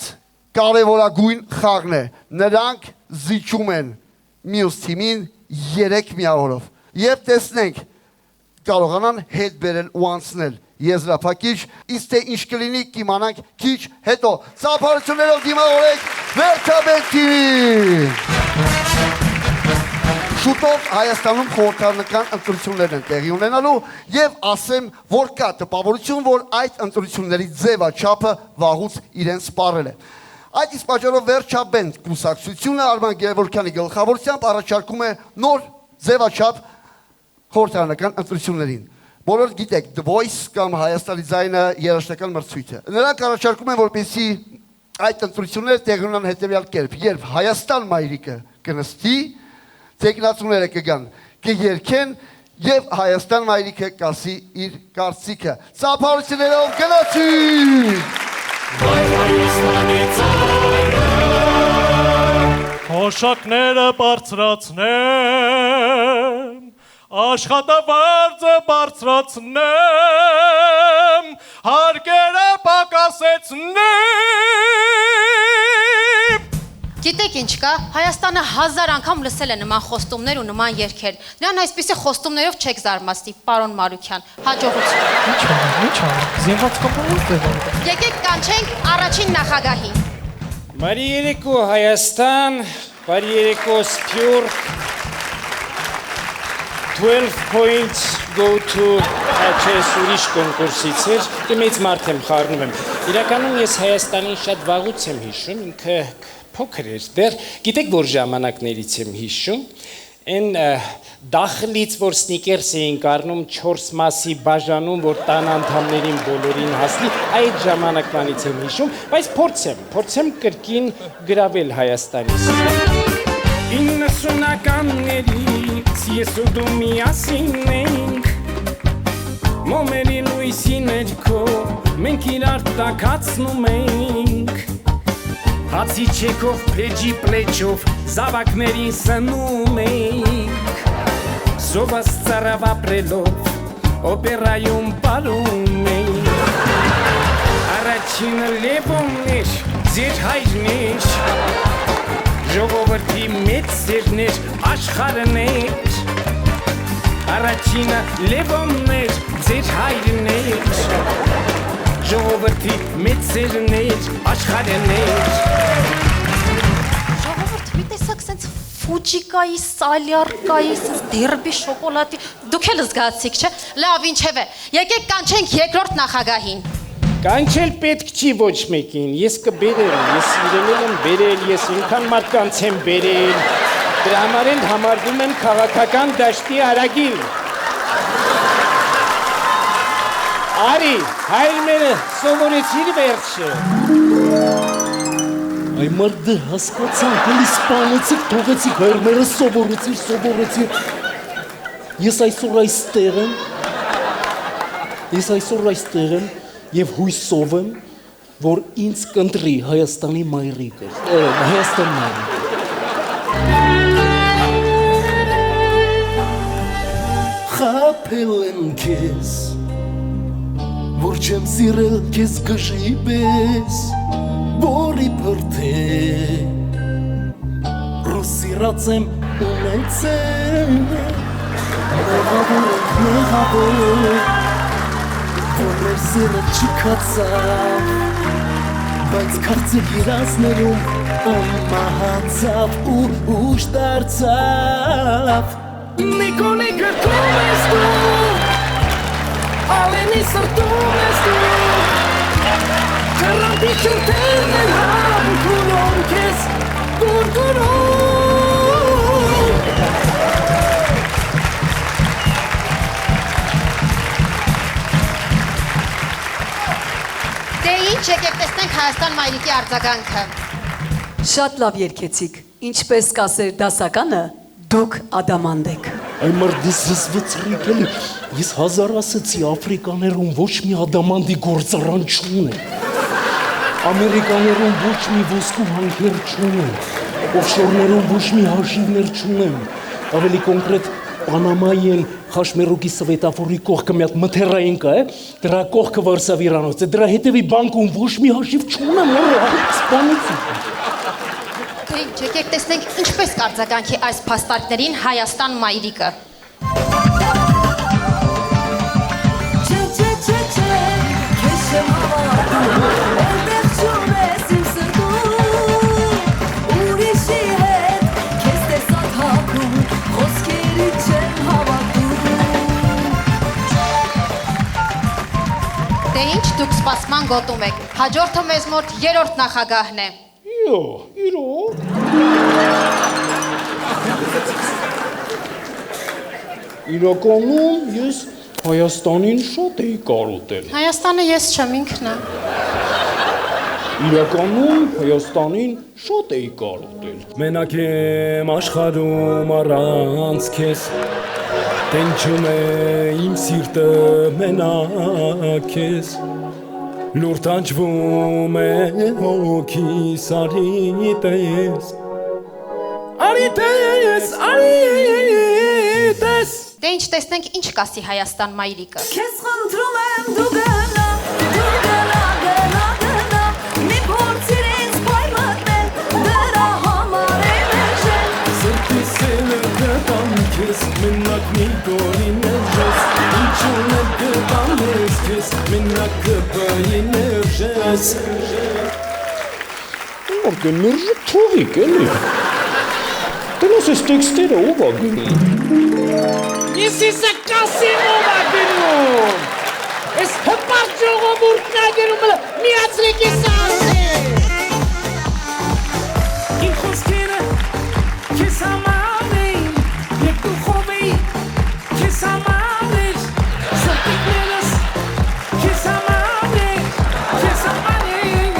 կարևորագույն խաղն է։ Նրանք զիջում են մյուս թիմին 3 միավորով։ Եվ տեսնենք, կարողանան հետ բերել ու անցնել եզրափակիչ, իսկ թե ինչ կլինի կիմանանք քիչ հետո։ Ծափարություններով դիմավորեք Վերջաբենդ թիմին։ Շուտով Հայաստանում խորհրդարանական ընտրություններ են տեղի ունենալու եւ ասեմ, որ կա տպավորություն, որ այդ ընտրությունների ձևաչափը վաղուց իրեն սպառել է։ Այդ իսկ պատճառով Վերջաբենդ կուսակցությունը Արման Գևորգյանի գլխավորությամբ առաջարկում է նոր ձևաչափ խորհրդարանական ընտրություններին։ Բոլորդ գիտեք, The Voice կամ Հայաստանի ձայնը երաժշտական մրցույթը։ Նրանք առաջարկում են, որպեսզի այդ ընտրությունները տեղի ունենան հետևյալ կերպ, երբ Հայաստան մայրիկը կնստի, տեխնացուները կգան, կերքեն եւ Հայաստան մայրիկը կասի իր կարծիքը։ Ծափարություններով գնացի։ Հոշակները բարձրացնեմ, աշխատավարձը բարձրացնեմ, հարկերը պակասեցնեմ։ Գիտեք ինչ կա, Հայաստանը 1000 անգամ լսել է նման խոստումներ ու նման երգեր։ Նրան այսպիսի խոստումներով չեք զարմացնի, պարոն Մարուքյան։ Հաջողություն։ Ինչ անում, զինված կոմպոզիտ է։ Եկեք կանչենք առաջին նախագահին։ Բարի երեկո Հայաստան, բարի երեկո Սփյուռք։ 12 points go to HS ուրիշ կոնկուրսից էր, մեծ մարդ եմ խառնում եմ։ Իրականում ես Հայաստանին շատ վաղուց եմ հիշում, ինքը փոքր էր դեռ, գիտեք որ ժամանակներից եմ հիշում, այն դախլից որ սնիկերս էինք առնում 4 մասի բաժանում, որ տան անդամներին բոլորին հասնի, այդ ժամանակվանից եմ հիշում, բայց փորձեմ կրկին գրավել Հայաստանից։ 90-ականներից ես ու դու միասին ենք, մոմերի լույսի ներքո մենք իրար տաքացնում ենք, հացի չեկով պլեջի պլեջով զավակներին սնում ենք, զոբաս ծարավ ապրելով օպերայում պարում ենք, առաջինը լևոն էր, ձեր հայրն էր, ժողովրդի մեծ սերն էր, աշխարհն էր, Առաջինը Լևոններ, ձեր հայրն էր, ժողովրդի մեծերն էր, աշխարհներ։ Ժողովուրդ, մի տեսակ սենց ֆուջիկայի, սալյարկայի, սենց դերբի շոկոլադի, դուք էլ զգացիք, չէ։ Լավ, ինչևէ, եկեք կանչենք երկրորդ նախագահին։ Կանչել պետք չի ոչ մեկին, ես կբերեմ, ես իրեն եմ բերել, ես ինքան մարդկանց եմ բերել, դրա համար են համարվում եմ քաղաքական դաշտի արագիլ։ Արի, հայր մերը սովորեցիր վերջը։ Այ մարդը հասկացանք, էլի սպանեցիք, թողեցիք հայր մերը սովորեցիր։ Ես այսօր այստեղ եմ և հույսով եմ, որ ինձ կընտրի Հայաստանի մայրիկը, Հայաստան մայրիկը։ Խաբել եմ քեզ, որ չեմ սիրել քեզ գժի պես, որի բրթե, ռուսիրած եմ ունեցել, նեղավոր, որ մեր սերը չքացավ, բայց կարծեք իրացներում մահացավ ու ուշ դարձավ։ Նիկոնի գրտում ես դու, ալենի սրտում ես դու, կրամպի չրտերն են համ կուրում կեզ, կուրկուրում։ Դե ինչ, եկեք տեսնենք Հայաստան մայրիկի արձագանքը։ Շատ լավ երկեցիք, ինչպես կասեր դասականը, դուք ադամանդ եք։ Այ մարդը զզվեցրիկ էլի, ես հազար ասեցի Աֆրիկաներում ոչ մի ադամանդի գործարան չունեն, Ամերիկաներում ոչ մի ոսկու հանքեր չունեն, օֆշորներում ոչ մի հաշիվներ չունեն, ավելի կոնկրետ Պանամայի են Խաշմերուկի Սվետաֆորի կողքը մի հատ մթերային կա է, դրա կողքը Վարսավիրանոց է, դրա հետևի բանկում ոչ մի հաշիվ չունեմ, սպանեցի։ Դե ինչ, եկեք տեսնենք ինչպես կարձագանքի այս փաստարկներին Հայաստան մայրիկը։ Դե ինչ դուք սպասման գոտում եք, հաջորդը մեզ մոտ երրորդ նախագահն է։ Իրո։ Իրականում ես Հայաստանին շատ էի կարոտել։ Հայաստանը ես չեմ, ինքն է։ Իրականում Հայաստանին շատ էի կարոտել։ Մենակ եմ աշխարհում առանց քեզ, տենչում է իմ սիրտը մենակ քեզ, լուր տանջվում է հոգիս արի տես, արի տես, արի տես։ Դե ինչ տեսնենք ինչ կասի Հայաստան մայրիկը։ Քեզ խնդրում եմ դու գնա, գնա, մի փորձիր ինձ պայմանել, դրա համար եմ էժել։ Սրտիս էլ գտամ քեզ, մենակ մի գորին էժես, ինչուն եմ գտամ քեզ, մենակ կպային էժես։ Արդեն մերժը թողիկ էլի։ Տնոս ես տեքստերը ով ա գնում։ Ես եսա կասեմ ով ա գնում։ Ես հպարտ ժողովուրդն ա գնում, միացրեք ես ասել։ Իմ խոսքերը քեզ համար էին, երկու խովեի քեզ համար էր, սրտիկներս քեզ համար էր, քեզ համար էր,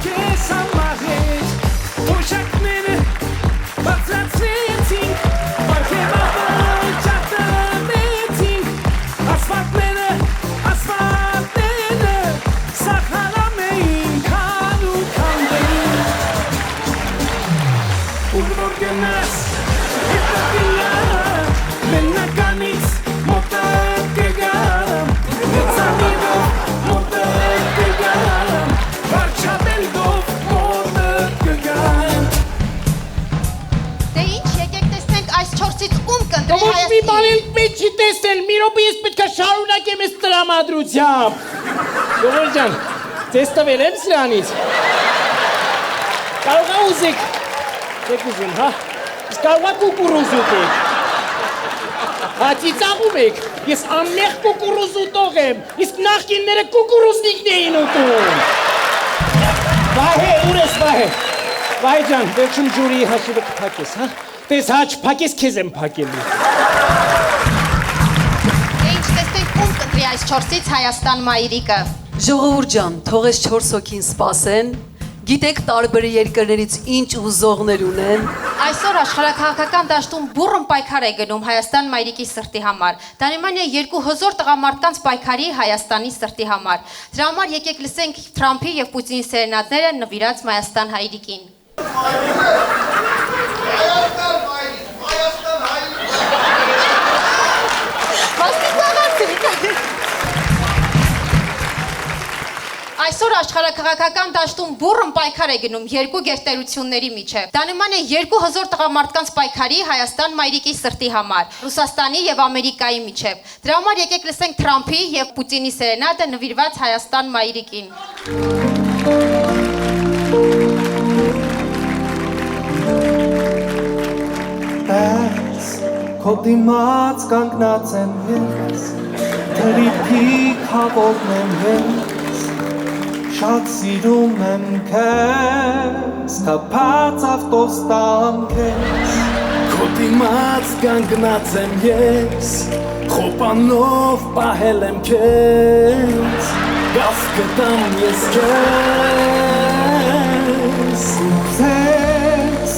քեզ համար էր, օշակները բացրացրեցինք, պարքևատը ճատրամեցինք, ասվատները, սախանամ էին, քան ու քանդեին, ուր որ գնաս, հետագիլա, մենականից մոտը կգամ, մեծանիվով մոտը կգամ, վարչապելգով մոտը կգամ։ Դե ինչ, եկեք տեսնենք այս չորսից ում կընտրի Ոչ մի բան էլ պետք չի տեսնել, րոպե ես պետք է շարունակեմ այս տրամադրությամբ։ Ժողովուրդ ջան, ձեզ տվել եմ սրանից։ Կարող է ուզեք։ Եք ուզում, հա։ Իսկ կարող է կուկուրուզ ուտեք։ Հա ծիծաղում եք։ Ես անմեղ կուկուրուզ ուտող եմ։ Իսկ նախկինները կուկուրուզնիկն էին ուտում։ Վահե, ուր ես Վահե։ Վահե ջան, վերջում ջուրի հաշիվը կփակես, հա։ Տես հաչ փակես, քեզ եմ փակելու։ Ինչ տեսնենք ում կընտրի այս 4-ից Հայաստան մայրիկը։ Ժողովուրդ ջան, թող այս 4 հոգին սպասեն։ Գիտեք տարբեր երկրներից ինչ ուզողներ ունեն։ Այսօր աշխարհաքաղաքական դաշտում բուռն պայքար է գնում Հայաստան մայրիկի սրտի համար։ Դանիմանիա 2 հզոր տղամարդկանց պայքարի Հայաստանի սրտի համար։ Դրա համար եկեք լսենք Թրամփի եւ Պուտինի սերենդները նվիրած Հայաստան հայրիկին։ Այսօր աշխարհաքաղաքական դաշտում բուռն պայքար է գնում 2 գերտերությունների միջև։ Դանիմանիա 2 հզոր տղամարդկանց պայքարի Հայաստան մայրիկի սրտի համար, Ռուսաստանի եւ Ամերիկայի միջև։ Դրա համար եկեք լսենք Թրամփի եւ Պուտինի սերենդը նվիրված Հայաստան մայրիկին։ Քո դիմաց կանգնած եմ ես, թրիփի քավորն եմ ես, շատ սիրում եմ քեզ, կապած ավտոստան քեզ։ Քո դիմաց կանգնած եմ ես, խոպանով պահել եմ քեզ, գազ կտամ ես քեզ, ուզես,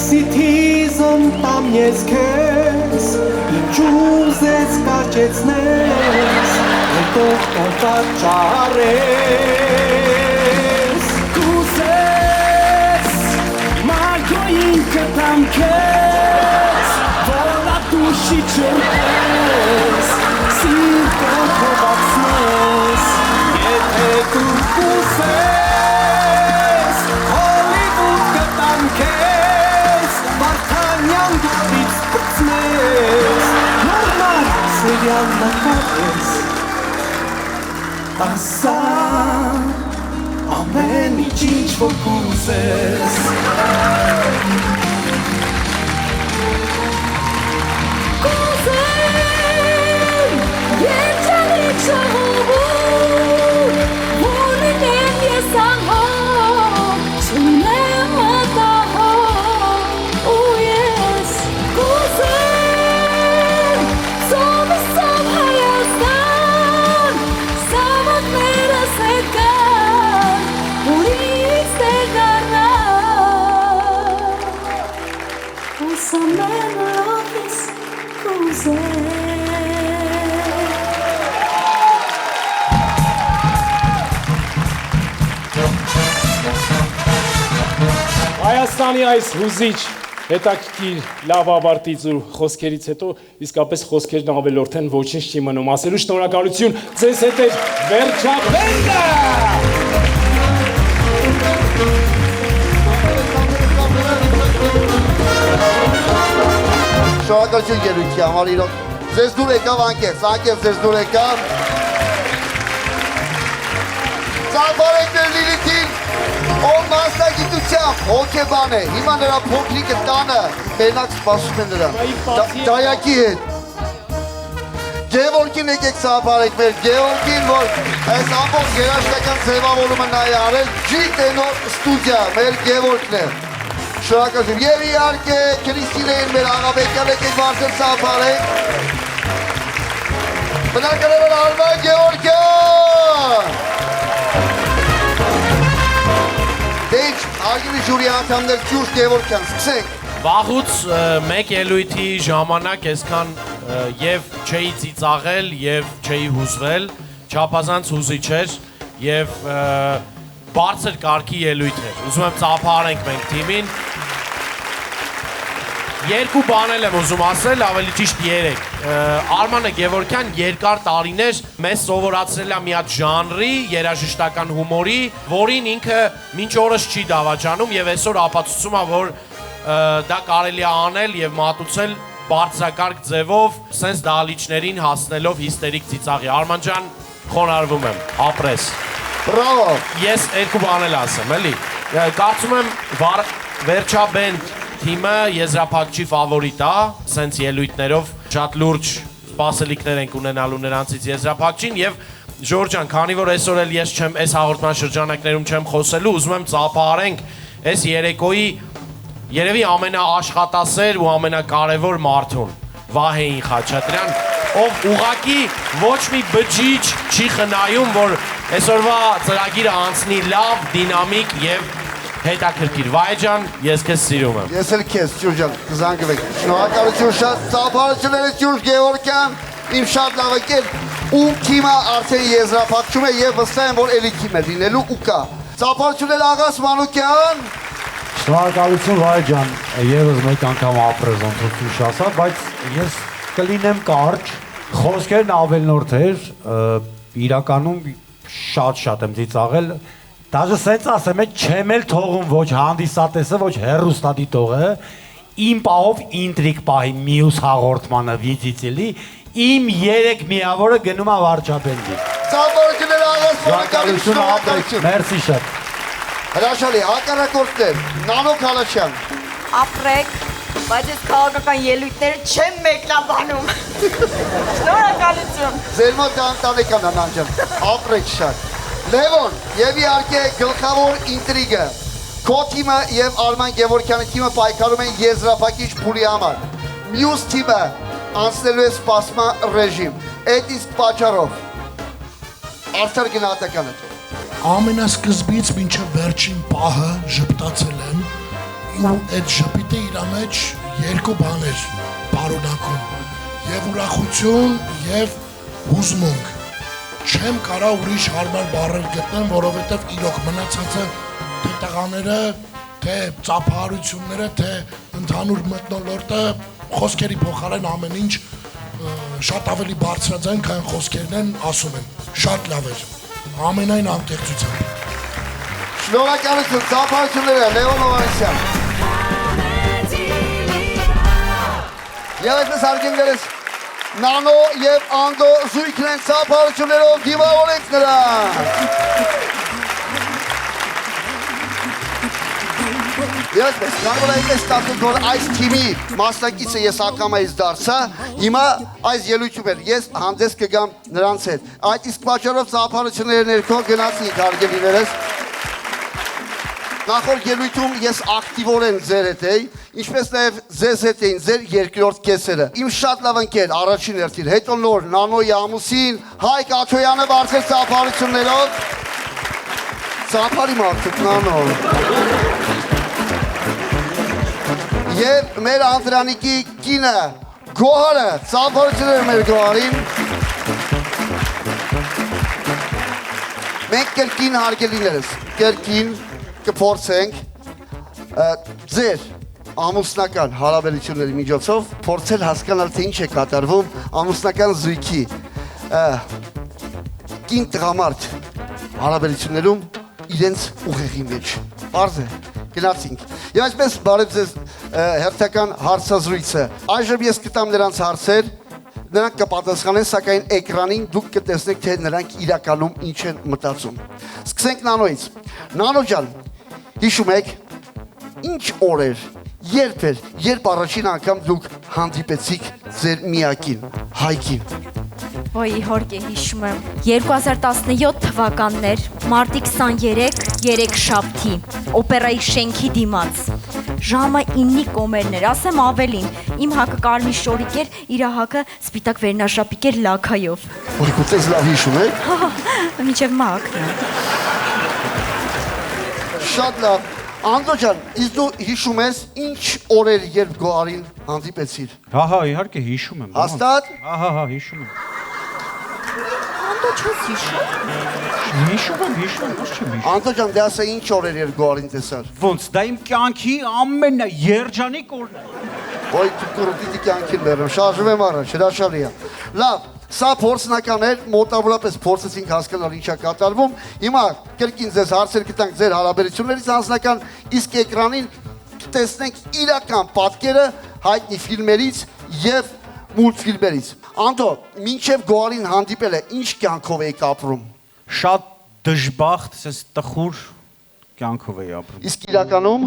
սիթիզն տամ ես քեզ, ինչ ուզես կարճեցնես, հետո կարտաճարես, կուզես, մարգոյին կտամ քեզ, որ ատուշի չրպես, սիրտը փողացնես, եթե դու կուզես, Հոլիվուդ կտամ քեզ, Վարդանյան դուրից պրծնես, նորմալ սերիալ նկատես, ասա ամեն ինչ որ կուզես։ Կուզեմ երջանիկ շահովում, որ լինեմ ես անհող, չունեմ մտահող, ու ես կուզեմ սովը սով Հայաստան, սավատներս հետ կան, ուրից տեր դառնան, ուսամեն լավիս կուզեմ։ Հայաստանի այս հուզիչ հետաքրքիր լավ ավարտից ու խոսքերից հետո իսկապես խոսքերն ավելորդ են, ոչինչ չի մնում ասելու։ Շնորհակալություն, ձեզ հետ էր վերջաբենդը։ Շնորհակալություն գերույթի համար իրոք։ Ձեզ դուր եկավ անկեղծ ձեզ դուր եկավ։ Ծաղբարեք ներ Լիլիթին, ով մասնագիտությամբ հոգեբան է, հիմա նրա փոքրիկը տանը, մենակ սպասում են նրան, դայակի հետ։ Գևորգին եկեք ծաղբարեք մեր, Գևորգին, որ այս ամբողջ երաշտական ձևավորումը նա է արել, G-Tenor ստուդիա, մեր Գևորգն է։ Շնորհակալություն։ Եվ իհարկե Քրիստինեին մեր աղաբեկյան եկեք բարձր ծաղբարեք։ Բնակարարը Արման Գևորգյան։ Դեջ, արգիվի ժուրի անդամներ Ջուրջ Գևորգյան, սկսենք։ Վաղուց մեկ ելույթի ժամանակ այսքան և չէի ծիծաղել և չէի հուզվել, չափազանց հուզիչ էր և բարձր կարգի ելույթ էր։ Ուզում եմ ծափահարենք մենք թիմին։ Երկու բանել եմ ուզում ասել, ավելի ճիշտ 3։ Արմանը Գևորգյան երկար տարիներ մեզ սովորացրել է մի հատ ժանրի, երաժշտական հումորի, որին ինքը մինչ օրս չի դավաճանում եւ այսօր ապացուցում է, որ դա կարելի է անել եւ մատուցել բարձրակարգ ձևով սենց դահլիճներին հասնելով հիստերիկ ծիծաղի։ Արման ջան, խոնարհվում եմ, ապրես։ Բրավո։ Ես երկու բան էլ ասեմ, էլի։ Կարծում եմ վերջաբեն թիմը եզրափակչի ֆավորիտ է, սենց ելույթներով շատ լուրջ սպասելիքներ ենք ունենալու նրանցից եզրափակչին եւ Ժորժ ջան, քանի որ այսօր էլ ես չեմ այս հաղորդման շրջանակներում չեմ խոսելու, ուզում եմ ծափահարենք այս երեկոյի երևի ամենաաշխատասեր ու ամենակարևոր մարդուն, Վահեին Խաչատրյան, ով ուղակի ոչ մի բջիջ չի խնայում, որ այսօրվա ծրագիրը անցնի լավ, դինամիկ եւ հետաքրքիր։ Վահե ջան, ես քեզ սիրում եմ։ Ես էլ քեզ, Ջուրջ ջան, կզանգվեք։ Շնորհակալություն շատ, ծափահարությունները Ջուրջ Գևորգյան, իմ շատ լավ եկել, ում թիմը արդեն եզրափակում է եւ վստահ եմ, որ էլի թիմ է լինելու ու կա։ Ծափահարություններ Աղաս Մանուկյան։ Շնորհակալություն Վահե ջան, եւս մեկ անգամ ապրես ընտրություն շասա, բայց ես կլինեմ կարճ, խոսքերն ավելնորդեր, իրականում շատ եմ ծիծաղել, դաժե սենց ասեմ, չեմ էլ թողում ոչ հանդիսատեսը, ոչ հեռուստադիտողը, իմ պահով ինտրիգ պահի մյուս հաղորդմանը վիծիծելի, իմ 3 միավորը գնում է վարչապետի։ Ծափահարություններ Աղաս Մանուկյան, շնորհակալություն։ Մերսի շատ։ Հրաշալի, հակառակորդներ, Նանո Քալաշյան։ Ապրեք, բայց ես քաղաքական ելույթները չեմ մեկնաբանում։ Շնորհակալություն։ Ձեր մոտ ընտանեկան Նանան ջան, ապրեք շատ։ Լևոն, եւ իհարկե գլխավոր ինտրիգը։ Քո թիմը եւ Արման Գևորգյանի թիմը պայքարում են եզրափակիչ փուլի համար։ Մյուս թիմը անցնելու է սպասման ռեժիմ։ Այդ իսկ պատճառով արդար գնահատականը։ Ամենասկզբից մինչև վերջին պահը ժպտացել եմ ու այդ ժպիտը իր մեջ երկու բաներ բարունակում եւ ուրախություն եւ հուզմունք չեմ կարա ուրիշ հարմար բառեր գտնեմ որովհետեւ իրոք մնացածը թե տղաները թե ծափահարությունները թե ընդհանուր մթնոլորտը խոսքերի փոխարեն ամեն ինչ շատ ավելի բարձրաձայն քան խոսքերն են ասում են շատ լավ էր ամենայն անկեղծությամբ։ Շնորհակալություն, ծափահարությունները Լևոն Հովհաննիսյան։ Եվ այսպես հարգելի Նանո եւ Անդո զույգն են ծափահարություններով դիմավորենք նրան։ Ես կարող եմ ստացել, որ այս թիմի մասնակիցը ես ակամայից դարձա, հիմա այս ելույթում եմ, ես հանդես կգամ նրանց հետ։ Այդ իսկ պատճառով ծափահարությունները ներքո գնացինք հարգելիներս։ Նախորդ ելույթում ես ակտիվորեն ձեր հետ էի, ինչպես նաև ձեզ հետ էին ձեր երկրորդ կեսերը։ Իմ շատ լավ ընկեր առաջին հերթին, հետո նոր Նանոյի ամուսին Հայկ Աթոյանը բարձր ծափահարություններով։ Ծափարի մարդիկ Նանո։ Եվ մեր Անդրանիկի կինը Գոհարը, ծափահարությունները մեր Գոհարին։ Մենք կրկին հարգելիներս, կրկին կփորձենք ձեր ամուսնական հարաբերությունների միջոցով փորձել հասկանալ, թե ինչ է կատարվում ամուսնական զույգի կին տղամարդ հարաբերություններում իրենց ուղեղի մեջ։ Պարզ է, գնացինք։ Եվ այսպես բարև ձեզ հերթական հարցազրույցը։ Այժմ ես կտամ նրանց հարցեր, նրանք կպատասխանեն, սակայն էկրանին դուք կտեսնեք, թե նրանք իրականում ինչ են մտածում։ Սկսենք Նանոյից։ Նանո ջան, հիշում եք, ինչ օր էր, երբ առաջին անգամ դուք հանդիպեցիք ձեր միակին, Հայկին։ Ոյ իհարկե հիշում եմ 2017 թվականներ մարտի 23 երեքշաբթի օպերայի շենքի դիմաց ժամը 9-ի կոմերներ ասեմ ավելին իմ հակը կարմիր շորիկ էր իր հակը սպիտակ վերնաշապիկ էր լաքայով Որ գուցես լավ հիշում եք մինչև մակն Շատ լավ Անդո ջան, իսկ դու հիշում ես ինչ օրեր երբ Գոհարին հանդիպեցիր Հա, իհարկե հիշում եմ Հաստատ Հա, հիշում եմ Անդո չես հիշում Հիշում եմ, ո՞նց չեմ հիշում Անդո ջան, դե ասա ինչ օրեր երբ Գոհարին տեսար Ոնց, դա իմ կյանքի ամենաերջանիկ օրն է Ոյ դու կրուտիտի կյանքին բերեմ, շարժում եմ առաջ, հրաշալի է Լավ, սա փորձնական էր, մոտավորապես փորձեցինք հասկանալ ինչա կատարվում Հիմա կրկին ձեզ հարցեր կտանք ձեր հարաբերություններից անձնական Իսկ էկրանին տեսնենք իրական պատկերը հայտնի ֆիլմերից եւ մուլտֆիլմերից։ Անդո, մինչեւ գոհարին հանդիպելը ինչ կյանքով եք ապրում։ Շատ դժբախտ, ասես տխուր կյանքով էի ապրում։ Իսկ իրականում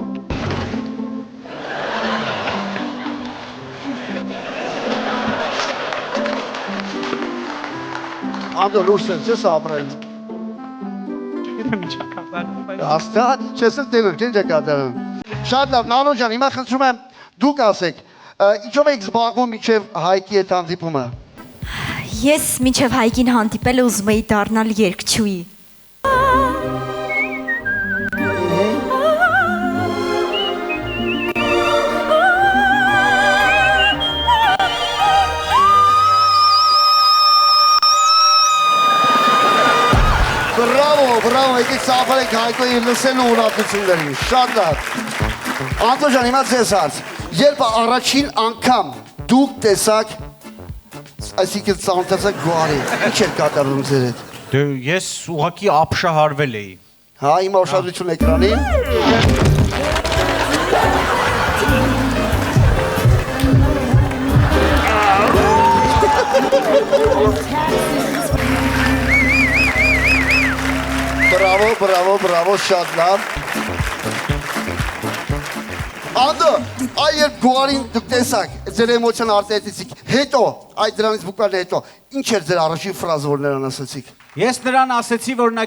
Անդո լուրսեն չես ապրել։ Չգիտեմ ինչա կատարում, բայց Աստղատ, չես դերում, ինչ է կատարում։ Շատ լավ, Նանո ջան, հիմա խնդրում եմ դուք ասեք, ինչով եք զբաղվում մինչև Հայկի հետ հանդիպումը։ Ես մինչև Հայկին հանդիպելը ուզում էի դառնալ երգչուհի։ Բրավո, եկեք սափարեք Հայկոյի լսելու ունակություններին, շատ լավ։ Անդո ջան, հիմա ձեզ հարց, երբ առաջին անգամ դուք տեսաք, այսինքն ծանոթացաք գոհարի, ինչ էր կատարում ձեր հետ։ Դե ես ուղղակի ապշահարվել էի։ Հա, հիմա ուշադրություն էկրանին։ Բրավո, շատ լավ։ Անդո, այ երբ գոհարին դուք տեսաք, ձեր էմոցիան արտահայտեցիք, հետո, այդ դրանից բուկվարն հետո, ինչ էր ձեր առաջին ֆրազը, որ նրան ասացիք։ Ես նրան ասեցի, որ նա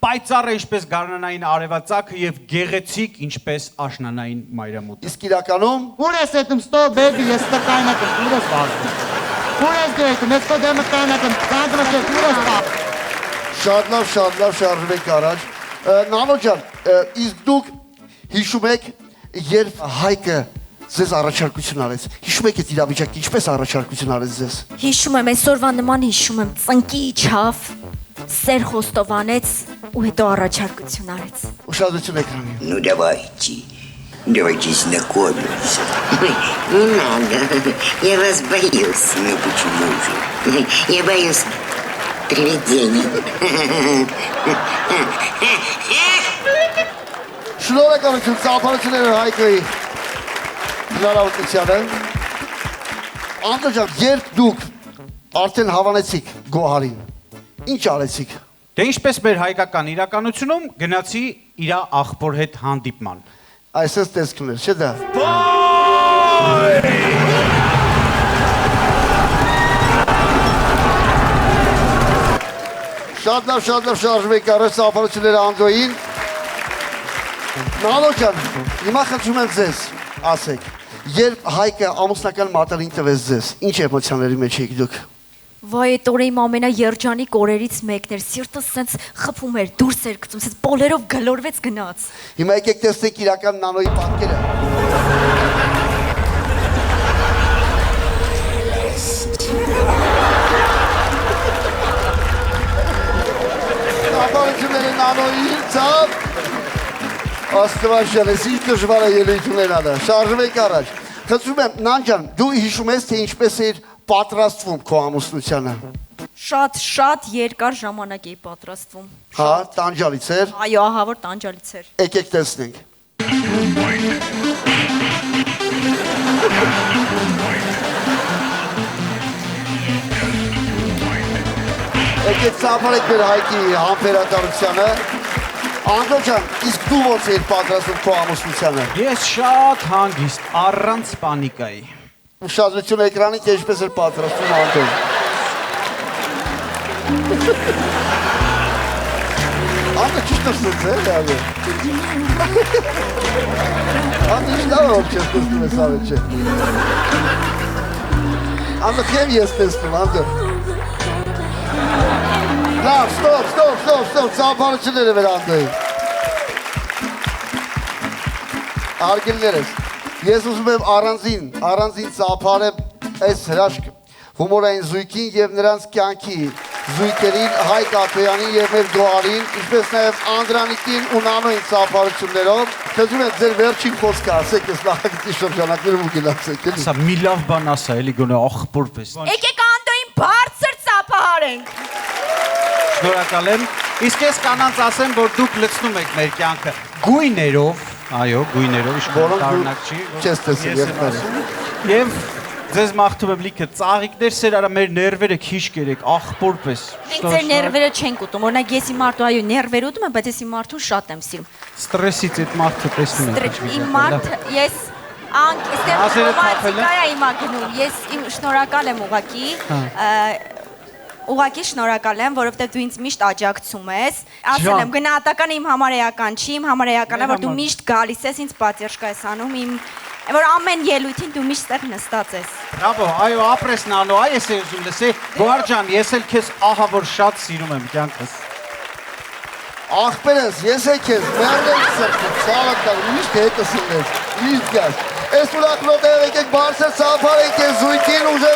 պայծառ է ինչպես գարնանային արևածագը եւ գեղեցիկ ինչպես աշնանային մայրամուտը։ Իսկ իրականում Ուր ես այդում ստո բեբի ես տկայնակը ուր ես վազում։ Ուր ես դեպի ես կդեմ տկայնակը կանգնած ես ուր ես վազում։ Շատ լավ շարժվեք առաջ։ Նանո ջան, իսկ դուք հիշում եք, երբ Հայկը ձեզ առաջարկություն արեց։ Հիշում եք այդ իրավիճակը ինչպես առաջարկություն արեց ձեզ։ Հիշում եմ, այսօրվա нման հիշում եմ, ծնկի իջավ, սեր խոստովանեց ու հետո առաջարկություն արեց։ Ուշադրություն էկրանին։ Ну давайте знакомиться. Не надо, я вас боюсь. Ну почему же? Я боюсь привидений. Շնորհակալություն ծափարությունները Հայկոյի հնարավորությանը։ Անդո ջան, երբ դուք արդեն հավանեցիք գոհարին, ինչ արեցիք։ Դե ինչպես մեր հայկական իրականությունում գնացի իր աղբոր հետ հանդիպման։ Այսպես տեսքում էր, չէ՞ դա։ Շատ լավ շարժվեք առաջ ծափարությունները Անդոյին։ Նանո ջան, հիմա խնդրում եմ ձեզ, ասեք, երբ Հայկը ամուսնական մատալին տվեց ձեզ, ինչ էմոցիաների մեջ եք դուք։ Վայ, այդ օրը իմ ամենաերջանիկ օրերից մեկն էր, սիրտս սենց խփում էր, դուրս էր գցում, սենց բոլերով գլորվեց գնաց։ Հիմա եկեք տեսնենք իրական Նանոյի պատկերը։ Ծափարությունները Նանոյի ծափ։ Աստված ջան, ես ինչ դժվար է ելույթ ունենալը։ Շարժվեք առաջ։ Խնդրում եմ, Նան ջան, դու հիշում ես, թե ինչպես էր պատրաստվում քո ամուսնությանը։ Շատ երկար ժամանակ էի պատրաստվում։ Հա, տանջալից էր։ Այո, ահա որ տանջալից էր։ Եկեք տեսնենք։ Եկեք ծափարեք մեր Հայկի համբերատարությանը։ Անդո ջան, իսկ դու ո՞նց էիր պատրաստվում քո ամուսնությանը։ Ես շատ հանգիստ, առանց պանիկայի։ Ուշադրություն էկրանին, թե ինչպես էր պատրաստվում Անդոն։ Անդո ճիշտ ասեց, լավ է։ Անդո ինչ լավ է, որ չես տեսնում ես ավերջը։ Անդո քեմ ես տեսնում, Անդո։ Լավ, ստոպ, ծափարությունները վեր Անդոյի։ Արգելներս, ես ուզում եմ առանձին ծափարեմ այս հրաշք հումորային զույգին և նրանց կյանքի զույգերին Հայկ Աթոյանին և մեր գոհարին, ինչպես նաև Անդրանիկին ու Նանոյին ծափարություններով։ Խնդրում եմ ձեր վերջին խոսքը ասեք, ես նախագծի շրջանակներում ու գնացեք։ Սա մի լավ բան ասա, էլի գոնե աղբոր պես։ Եկեք Անդոյին բարձր ծափահարենք։ Շնորհակալ եմ։ Իսկ ես կանանց ասեմ, որ դուք լցնում եք մեր կյանքը գույներով, այո, գույներով, որոնք դու չես տեսել եւ Ձեզ մաղթում եմ լիքը ծաղիկներ սեր արա մեր ներվերը քիչ կերեք, աղբոր պես։ Մենք ձեր ներվերը չենք ուտում, օրինակ ես իմ մարդու այո ներվեր ուտում եմ, բայց ես իմ մարդուն շատ եմ սիրում։ Ստրեսից այդ մարդը տեսնում եք։ Իմ մարդ ես ռոմանտիկա իմ ագնում, ես շնորհակալ եմ ուղղակի շնորհակալ եմ, որովհետև դու ինձ միշտ աջակցում ես։ Ասել եմ, գնահատականը իմ համար էական չի, իմ համար էական է, որ դու միշտ գալիս ես ինձ պատերժկա ես անում, որ ամեն ելույթին դու միշտ ստեղ նստած ես։ Բրավո, այո, ապրես նանո, այ ես ուզում լսի, Գոհար ջան, ես էլ քեզ ահա որ շատ սիրում եմ կյանքս։ Ախպերս, ես քեզ մերրել սրտը, ցավակալ, միշտ հետս ինձ, միշտ գաս։ Այս ուրախնոտեր եկեք բարձր սափար եկեք զույգին ուժեղ։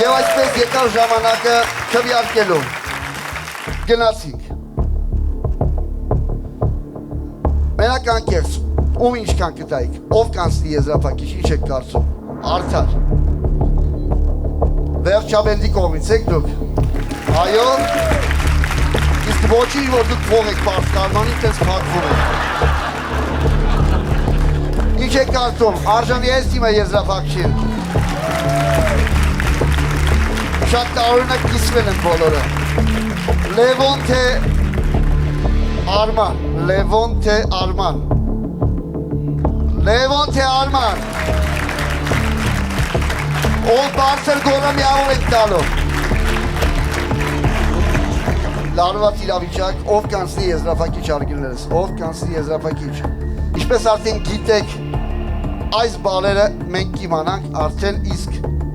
Եվ այսպես եկավ ժամանակը քվեարկելու։ Գնացինք։ Մենակ անկեղծ, ում ինչքան կտայիք, ով կանցնի եզրափակիչ, ինչ եք կարծում, արդար։ Վերջաբենդի կողմից եք դուք։ Այո, իսկ ոչինչ, որ դուք փող եք պարդ կարմանի, տես փակվում եք։ Ինչ եք կարծում, արժանի այս թիմը եզրափակչին։ Շատ տարօրինակ կիսվել են բոլորը։ Լևոն թե Արման։ Ով բարձր գոլը միավոր եք տալու։ Լարված իրավիճակ, ով կանցնի եզրափակիչ արգելներս, ով կանցնի եզրափակիչ։ Ինչպես արդեն գիտեք, այս բալերը մենք կիմանանք արդեն իսկ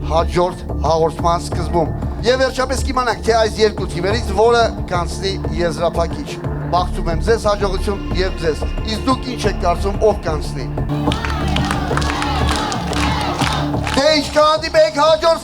հաջորդ հաղորդման սկզբում։ Եվ վերջապես կիմանանք, թե այս երկու թիմերից որը կանցնի եզրափակիչ։ Բաղթում եմ ձեզ հաջողություն և ձեզ։ Իսկ դուք ինչ եք կարծում, ով կանցնի։ Թե ինչքան հանդիպենք հաջորդ